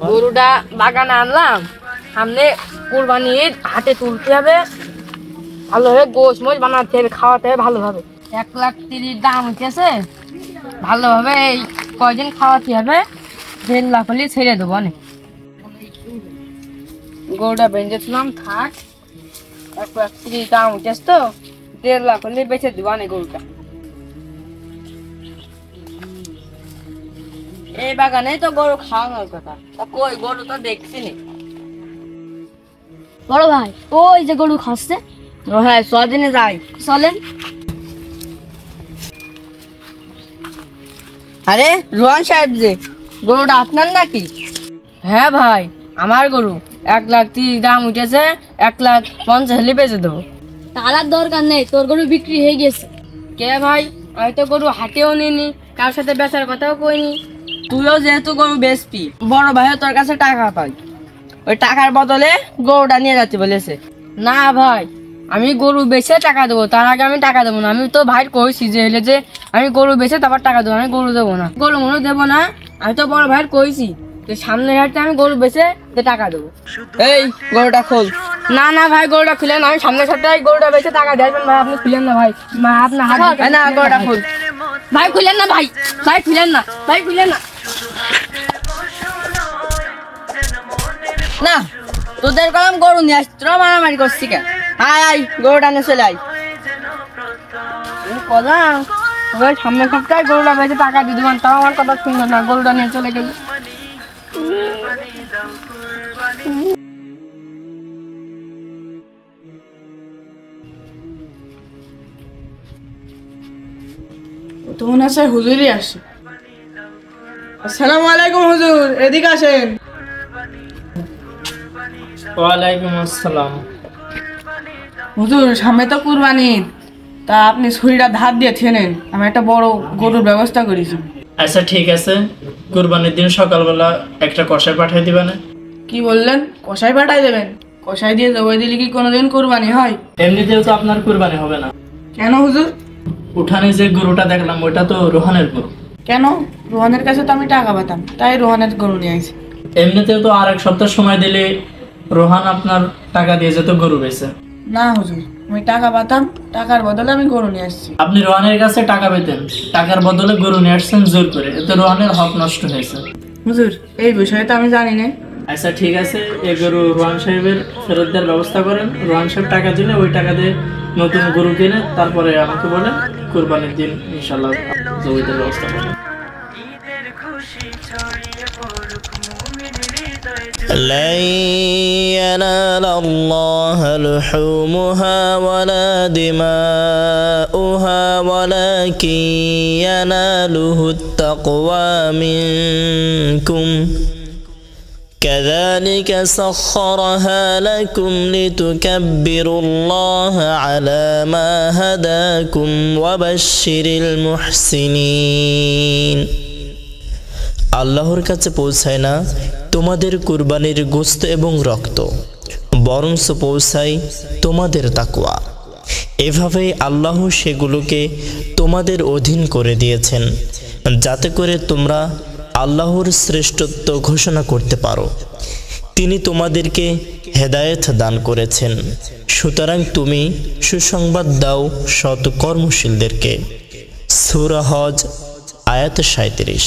গরুটা বাগানে আনলাম, সামনে কুরবানি ঈদ, হাটে তুলতে হবে, ভালোভাবে গোশ মোশ বানাতে হবে, খাওয়াতে হবে ভালোভাবে। 1,30,000 দাম উঠেছে, ভালোভাবে এই কয়দিন খাওয়াতে হবে, 1.5 লাখ হলে ছেড়ে দেবো। অনেক গরুটা বেঁচেছিলাম, থাক। 1,30,000 দাম উঠেছে তো, 1.5 লাখ হলে বেঁচে দেবো অনেক গরুটা। এই বাগানে তো গরু খাওয়ানোর কথা, কই গরু তো দেখছি নি। বড় ভাই, ওই যে গরু খাচ্ছে। ও হ্যাঁ, সদিনে যাই, চলেন। আরে রোহান সাহেব, যে গরুটা আপনার নাকি? হ্যাঁ ভাই, আমার গরু। 1,30,000 দাম উঠেছে, 1,50,000 হলে বেচে দেবো। তার আর দরকার নেই, তোর গরু বিক্রি হয়ে গেছে। কে ভাই, আমি তো গরু হাটেও নিনি, কার সাথে বেচার কথাও কইনি। তুইও যেহেতু গরু বেচবি, বড় ভাইও তোর কাছে টাকা পাই, ওই টাকার বদলে গরুটা নিয়ে যাচ্ছে বলেছে। না ভাই, আমি গরু বেচে টাকা দেবো, তার আগে আমি টাকা দেবো না। আমি তো ভাই কইছি যে হলে যে আমি গরু বেচে তারপর টাকা দেবো, আমি গরু দেবো না, গরু মনে দেবো না। আমি তো বড় ভাই কইছি যে সামনের হাটে আমি গরু বেচে টাকা দেবো। এই গরুটা খোল। না না ভাই, গরুটা খুলেন, আমি সামনের সপ্তাহে গরুটা বেচে টাকা দেবেন ভাই, আপনি খুলেন না ভাই, আপনার হাত না, গরুটা খোল ভাই, খুলেন না ভাই, ভাই খুলেন না, ভাই খুলেন না। না, তোদের কলম গরু নিয়ে আসছি, তোরা মারামারি করছি কেন? আয় আয়, গরুটা নিয়ে চলে আয়। কলাম ওই সামনের সপ্তাহে গরুটা বেঁচে টাকা দিয়ে দেবেন, তাও আমার কথা শুনলো না, গরুটা নিয়ে চলে গেল। তো মনে আছে হুজুরই আসে। আসসালামু আলাইকুম হুজুর, এদিকে আসেন। ওয়ালাইকুম আসসালাম। হুজুর, সামনে তো কুরবানি ঈদ, তা আপনি ছুরিটা ধার দিয়ে থেনেন, আমি একটা বড় গরুর ব্যবস্থা করেছি। আচ্ছা ঠিক আছে, কুরবানির দিন সকালবেলা একটা কষাই পাঠিয়ে দিবেন। কি বললেন? কষাই পাঠাই দেবেন? কষাই দিয়ে জবাই দিলে কি কোনোদিন কুরবানি হয়? এমনিতেও তো আপনার কুরবানি হবে না। কেন হুজুর? উঠানে যে গরুটা দেখলাম ওইটা তো রোহানের গরু। কেন? রোহানের কাছে তো আমি টাকা পেতাম, তাই রোহানের গরু নিয়ে আসি। এমনিতেও তো আর 1 সপ্তাহ সময় দিলে রোহান আপনার টাকা দিয়ে যেত গরু বেচে। না হুজুর, আমি টাকা পেতাম, টাকার বদলে আমি গরু নিয়ে আসছি। আপনি রোহানের কাছে টাকা পেতেন, টাকার বদলে গরু নিয়ে আসছেন জোর করে, এতে রোহানের হক নষ্ট হয়েছে। হুজুর, এই বিষয়ে তো আমি জানি না। আচ্ছা ঠিক আছে, এই গরু রোহান সাহেবের ফেরত দেওয়ার ব্যবস্থা করেন। রোহান সাহেব টাকা দিলে ওই টাকা দিয়ে নতুন গরু কিনে তারপরে আমাকে বলেন, কুরবানির দিন ইনশাল্লাহ জবাইয়ের ব্যবস্থা করেন। لن ينال الله لحومها ولا دماؤها ولكن يناله التقوى منكم كذلك سخرها لكم لتكبروا الله على ما هداكم وبشر المحسنين। আল্লাহর কাছে পৌঁছায় না তোমাদের কুরবানির গোশত এবং রক্ত, বরঞ্চ পৌঁছায় তোমাদের তাকওয়া। এভাবেই আল্লাহ সেগুলোকে তোমাদের অধীন করে দিয়েছেন, যাতে করে তোমরা আল্লাহর শ্রেষ্ঠত্ব ঘোষণা করতে পারো। তিনি তোমাদেরকে হেদায়েত দান করেছেন, সুতরাং তুমি সুসংবাদ দাও সৎ কর্মশীলদেরকে। সূরা হজ আয়াত 37।